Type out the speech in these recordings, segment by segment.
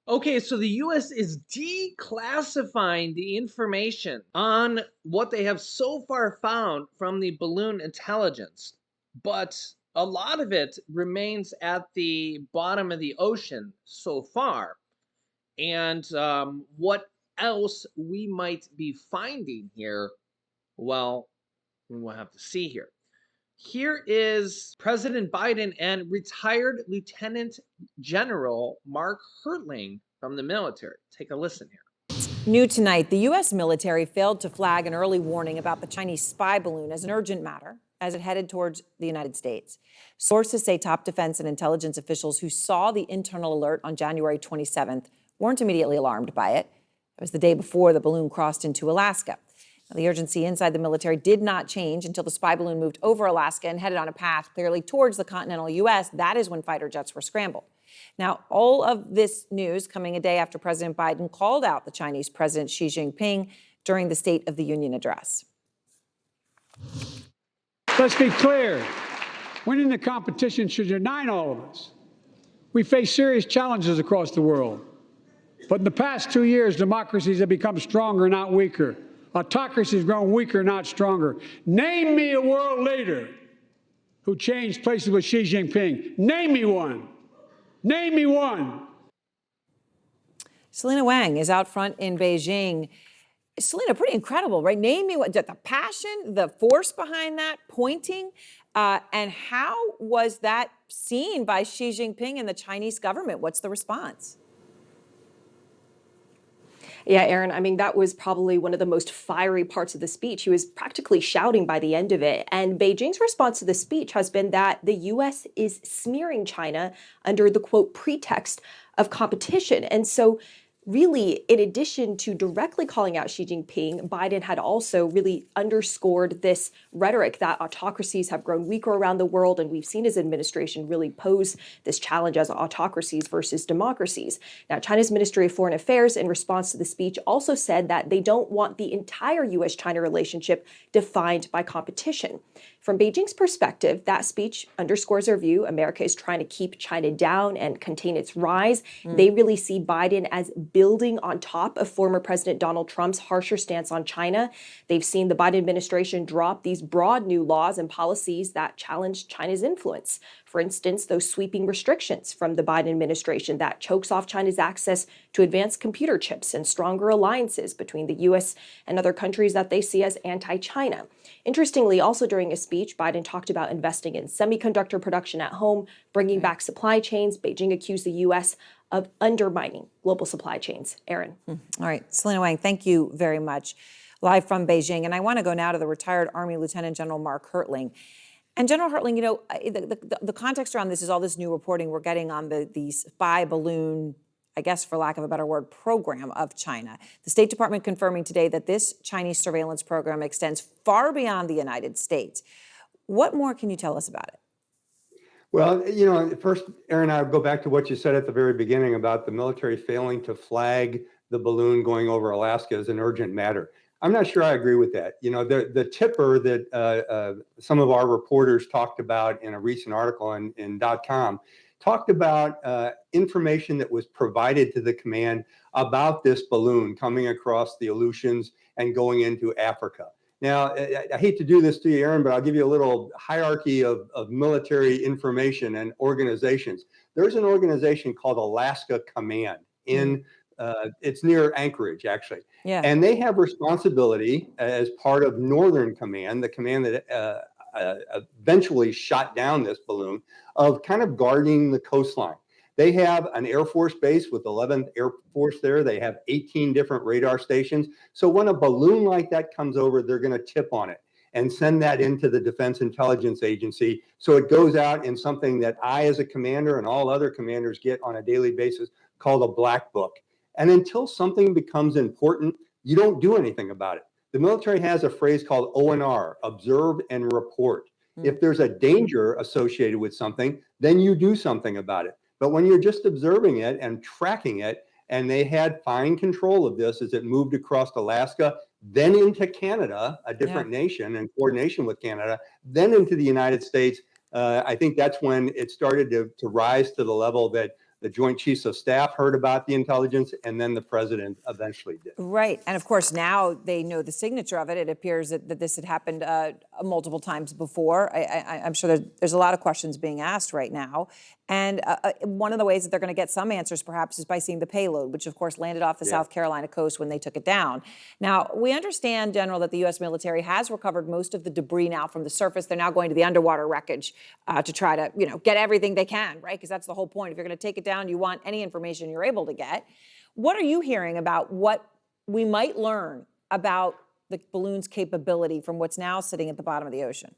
Okay, so the US is declassifying the information on what they have so far found from the balloon intelligence, but a lot of it remains at the bottom of the ocean so far. And what else we might be finding here, well, we'll have to see here. Here is President Biden and retired Lieutenant General Mark Hertling from the military. Take a listen here. New tonight, the U.S. military failed to flag an early warning about the Chinese spy balloon as an urgent matter as it headed towards the United States. Sources say top defense and intelligence officials who saw the internal alert on January 27th weren't immediately alarmed by it. It was the day before the balloon crossed into Alaska. Now, the urgency inside the military did not change until the spy balloon moved over Alaska and headed on a path clearly towards the continental U.S. That is when fighter jets were scrambled. Now, all of this news coming a day after President Biden called out the Chinese President Xi Jinping during the State of the Union address. Let's be clear. Winning the competition should unite all of us. We face serious challenges across the world. But in the past 2 years, democracies have become stronger, not weaker. Autocracy has grown weaker, not stronger. Name me a world leader who changed places with Xi Jinping. Name me one. Name me one. Selena Wang is out front in Beijing. Selena, pretty incredible, right? Name me what the passion, the force behind that, pointing, and how was that seen by Xi Jinping and the Chinese government? What's the response? Yeah, Aaron, I mean, that was probably one of the most fiery parts of the speech. He was practically shouting by the end of it. And Beijing's response to the speech has been that the U.S. is smearing China under the, quote, pretext of competition. And so really, in addition to directly calling out Xi Jinping, Biden had also really underscored this rhetoric that autocracies have grown weaker around the world. And we've seen his administration really pose this challenge as autocracies versus democracies. Now, China's Ministry of Foreign Affairs, in response to the speech, also said that they don't want the entire U.S.-China relationship defined by competition. From Beijing's perspective, that speech underscores their view America is trying to keep China down and contain its rise. They really see Biden as building on top of former President Donald Trump's harsher stance on China. They've seen the Biden administration drop these broad new laws and policies that challenge China's influence. For instance, those sweeping restrictions from the Biden administration that chokes off China's access to advanced computer chips and stronger alliances between the U.S. and other countries that they see as anti-China. Interestingly, also during a speech, Biden talked about investing in semiconductor production at home, bringing back supply chains. Beijing accused the U.S. of undermining global supply chains. Aaron. All right, Selena Wang, thank you very much. Live from Beijing. And I want to go now to the retired Army Lieutenant General Mark Hertling. And General Hertling, you know, the context around this is all this new reporting we're getting on the spy balloon, I guess for lack of a better word, program of China. The State Department confirming today that this Chinese surveillance program extends far beyond the United States. What more can you tell us about it? Well, you know, first, Aaron, I'll go back to what you said at the very beginning about the military failing to flag the balloon going over Alaska as an urgent matter. I'm not sure I agree with that. You know, the tipper that some of our reporters talked about in a recent article in .com talked about information that was provided to the command about this balloon coming across the Aleutians and going into Africa. Now, I hate to do this to you, Aaron, but I'll give you a little hierarchy of military information and organizations. There's an organization called Alaska Command in it's near Anchorage, actually. Yeah. And they have responsibility as part of Northern Command, the command that eventually shot down this balloon, of kind of guarding the coastline. They have an Air Force base with 11th Air Force there. They have 18 different radar stations. So when a balloon like that comes over, they're going to tip on it and send that into the Defense Intelligence Agency. So it goes out in something that I, as a commander, and all other commanders get on a daily basis called a black book. And until something becomes important, you don't do anything about it. The military has a phrase called ONR, observe and report. If there's a danger associated with something, then you do something about it. But when you're just observing it and tracking it, and they had fine control of this as it moved across Alaska, then into Canada, a different nation, and coordination with Canada, then into the United States, I think that's when it started to rise to the level that the Joint Chiefs of Staff heard about the intelligence, and then the president eventually did. Right. And of course, now they know the signature of it. It appears that this had happened multiple times before. I'm sure there's a lot of questions being asked right now. And one of the ways that they're going to get some answers, perhaps, is by seeing the payload, which, of course, landed off the South Carolina coast when they took it down. Now, we understand, General, that the U.S. military has recovered most of the debris now from the surface. They're now going to the underwater wreckage to try to, get everything they can, right? Because that's the whole point. If you're going to take it down, you want any information you're able to get. What are you hearing about what we might learn about the balloon's capability from what's now sitting at the bottom of the ocean?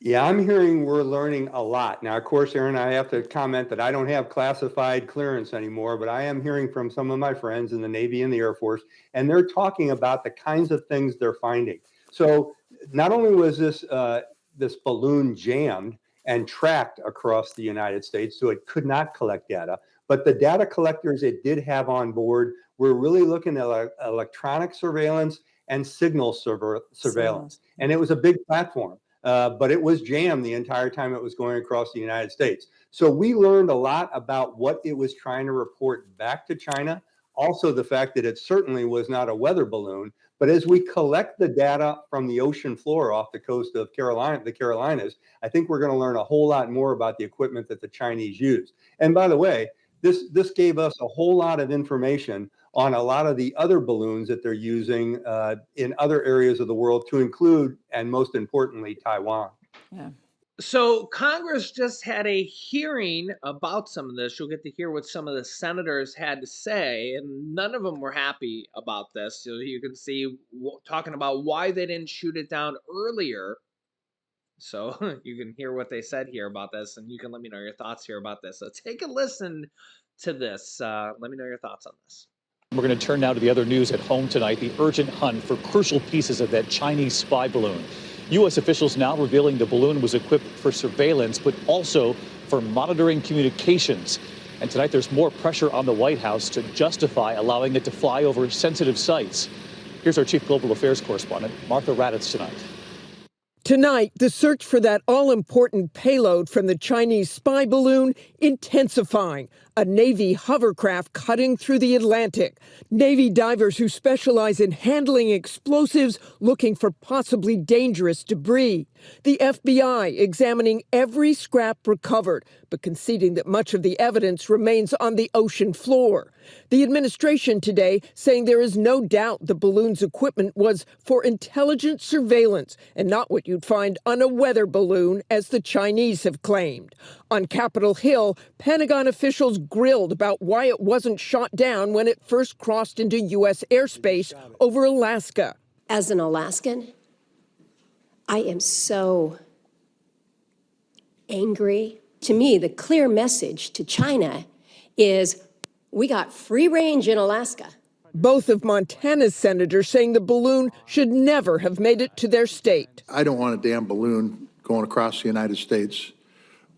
Yeah, I'm hearing we're learning a lot. Now, of course, Aaron, I have to comment that I don't have classified clearance anymore, but I am hearing from some of my friends in the Navy and the Air Force, and they're talking about the kinds of things they're finding. So not only was this balloon jammed and tracked across the United States, so it could not collect data, but the data collectors it did have on board were really looking at electronic surveillance and signal surveillance. And it was a big platform. But it was jammed the entire time it was going across the United States. So we learned a lot about what it was trying to report back to China. Also, the fact that it certainly was not a weather balloon. But as we collect the data from the ocean floor off the coast of the Carolinas, I think we're going to learn a whole lot more about the equipment that the Chinese used. And by the way, this gave us a whole lot of information on a lot of the other balloons that they're using in other areas of the world, to include, and most importantly, Taiwan. Yeah. So Congress just had a hearing about some of this. You'll get to hear what some of the senators had to say, and none of them were happy about this. So you can see talking about why they didn't shoot it down earlier. So you can hear what they said here about this, and you can let me know your thoughts here about this. So take a listen to this. Let me know your thoughts on this. We're going to turn now to the other news at home tonight, the urgent hunt for crucial pieces of that Chinese spy balloon. U.S. officials now revealing the balloon was equipped for surveillance, but also for monitoring communications. And tonight there's more pressure on the White House to justify allowing it to fly over sensitive sites. Here's our chief global affairs correspondent, Martha Raddatz, tonight. Tonight, the search for that all-important payload from the Chinese spy balloon intensifying. A Navy hovercraft cutting through the Atlantic. Navy divers who specialize in handling explosives looking for possibly dangerous debris. The FBI examining every scrap recovered, but conceding that much of the evidence remains on the ocean floor. The administration today saying there is no doubt the balloon's equipment was for intelligence surveillance and not what you'd find on a weather balloon, as the Chinese have claimed. On Capitol Hill, Pentagon officials grilled about why it wasn't shot down when it first crossed into U.S. airspace over Alaska. As an Alaskan, I am so angry. To me, the clear message to China is we got free range in Alaska. Both of Montana's senators saying the balloon should never have made it to their state. I don't want a damn balloon going across the United States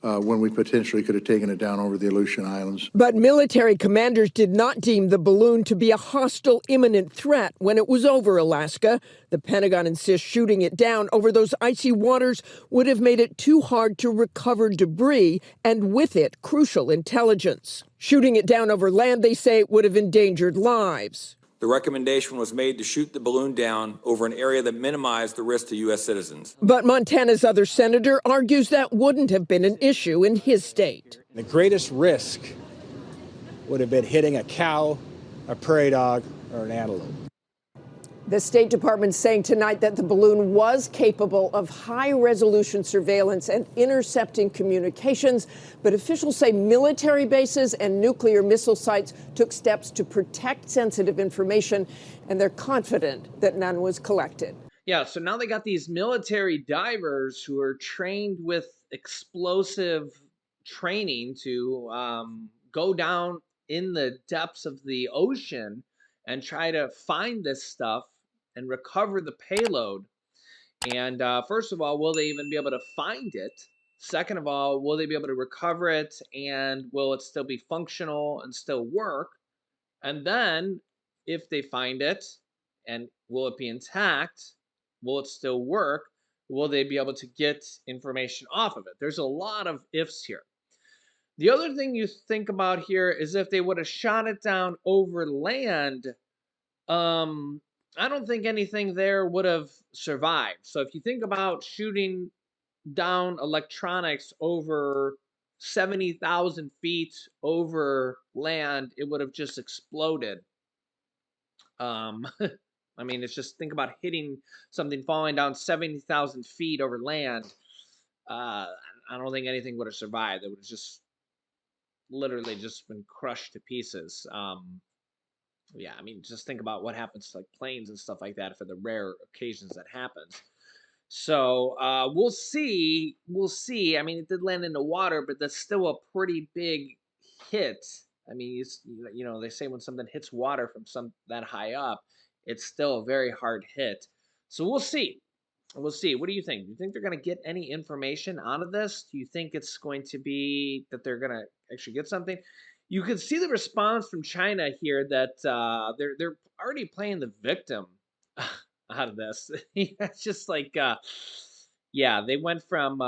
when we potentially could have taken it down over the Aleutian Islands. But military commanders did not deem the balloon to be a hostile imminent threat when it was over Alaska. The Pentagon insists shooting it down over those icy waters would have made it too hard to recover debris, and with it, crucial intelligence. Shooting it down over land, they say, would have endangered lives. The recommendation was made to shoot the balloon down over an area that minimized the risk to U.S. citizens. But Montana's other senator argues that wouldn't have been an issue in his state. The greatest risk would have been hitting a cow, a prairie dog, or an antelope. The State Department saying tonight that the balloon was capable of high-resolution surveillance and intercepting communications, but officials say military bases and nuclear missile sites took steps to protect sensitive information, and they're confident that none was collected. Yeah, so now they got these military divers who are trained with explosive training to go down in the depths of the ocean and try to find this stuff and recover the payload. And first of all, will they even be able to find it? Second of all, will they be able to recover it, and will it still be functional and still work? And then if they find it, and will it be intact? Will it still work? Will they be able to get information off of it? There's a lot of ifs here. The other thing you think about here is if they would have shot it down over land, um, I don't think anything there would have survived. So if you think about shooting down electronics over 70,000 feet over land, it would have just exploded. Um, I mean, it's just think about hitting something falling down 70,000 feet over land. Uh, I don't think anything would have survived. It would have just literally just been crushed to pieces. Yeah, I mean, just think about what happens to like planes and stuff like that for the rare occasions that happens. So we'll see. We'll see. I mean, it did land in the water, but that's still a pretty big hit. I mean, they say when something hits water from some that high up, it's still a very hard hit. So we'll see. We'll see. What do you think? Do you think they're going to get any information out of this? Do you think it's going to be that they're going to actually get something? You can see the response from China here that they're already playing the victim out of this. It's just like, yeah, they went from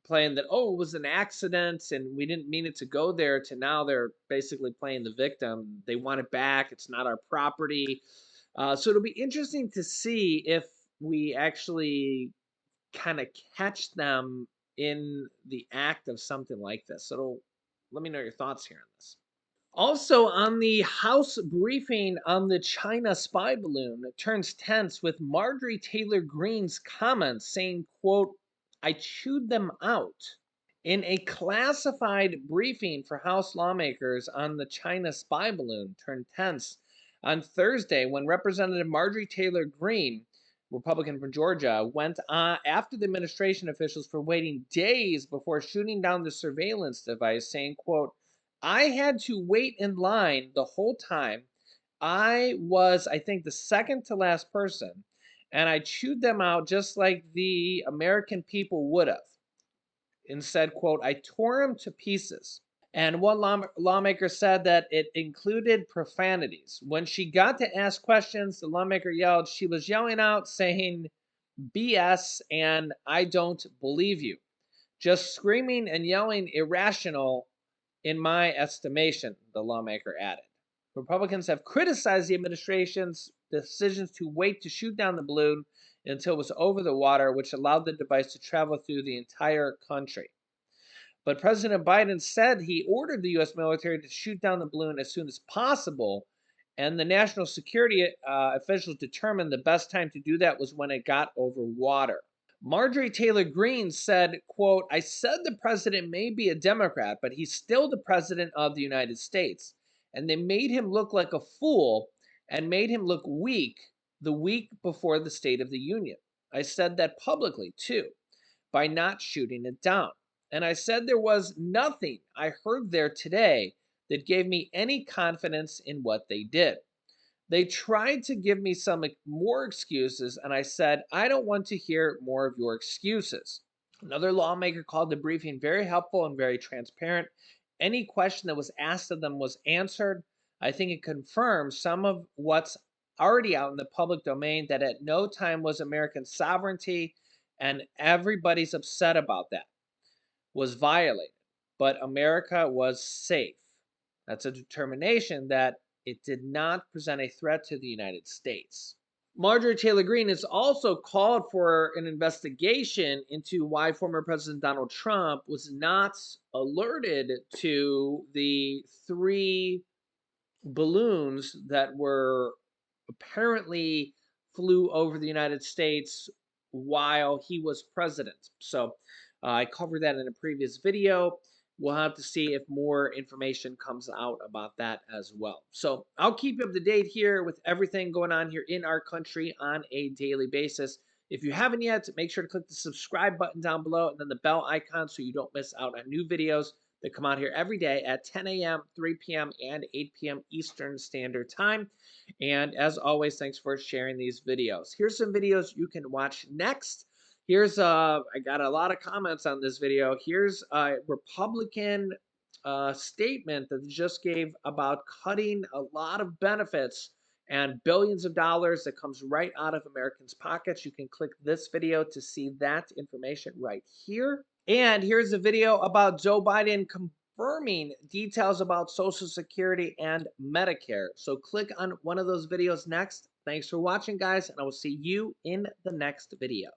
playing that, oh, it was an accident and we didn't mean it to go there, to now they're basically playing the victim. They want it back. It's not our property. So it'll be interesting to see if we actually kind of catch them in the act of something like this. So let me know your thoughts here on this. Also, on the House briefing on the China spy balloon, it turns tense with Marjorie Taylor Greene's comments saying, quote, I chewed them out. In a classified briefing for House lawmakers on the China spy balloon turned tense on Thursday when Representative Marjorie Taylor Greene, Republican from Georgia, went after the administration officials for waiting days before shooting down the surveillance device, saying, quote, I had to wait in line the whole time. I was, I think, the second to last person, and I chewed them out just like the American people would have. And said, quote, I tore them to pieces. And one lawmaker said that it included profanities. When she got to ask questions, the lawmaker yelled, she was yelling out saying BS and I don't believe you. Just screaming and yelling irrational in my estimation, the lawmaker added. Republicans have criticized the administration's decisions to wait to shoot down the balloon until it was over the water, which allowed the device to travel through the entire country. But President Biden said he ordered the U.S. military to shoot down the balloon as soon as possible, and the national security officials determined the best time to do that was when it got over water. Marjorie Taylor Greene said, quote, I said the president may be a Democrat, but he's still the president of the United States. And they made him look like a fool and made him look weak the week before the State of the Union. I said that publicly, too, by not shooting it down. And I said there was nothing I heard there today that gave me any confidence in what they did. They tried to give me some more excuses, and I said, I don't want to hear more of your excuses. Another lawmaker called the briefing very helpful and very transparent. Any question that was asked of them was answered. I think it confirms some of what's already out in the public domain, that at no time was American sovereignty, and everybody's upset about that, was violated. But America was safe. That's a determination that it did not present a threat to the United States. Marjorie Taylor Greene has also called for an investigation into why former President Donald Trump was not alerted to the 3 balloons that were apparently flew over the United States while he was president. So I covered that in a previous video. We'll have to see if more information comes out about that as well. So I'll keep you up to date here with everything going on here in our country on a daily basis. If you haven't yet, make sure to click the subscribe button down below and then the bell icon so you don't miss out on new videos that come out here every day at 10 a.m., 3 p.m., and 8 p.m. Eastern Standard Time. And as always, thanks for sharing these videos. Here's some videos you can watch next. Here's I got a lot of comments on this video. Here's a Republican statement that they just gave about cutting a lot of benefits and billions of dollars that comes right out of Americans' pockets. You can click this video to see that information right here. And here's a video about Joe Biden confirming details about Social Security and Medicare. So click on one of those videos next. Thanks for watching, guys, and I will see you in the next video.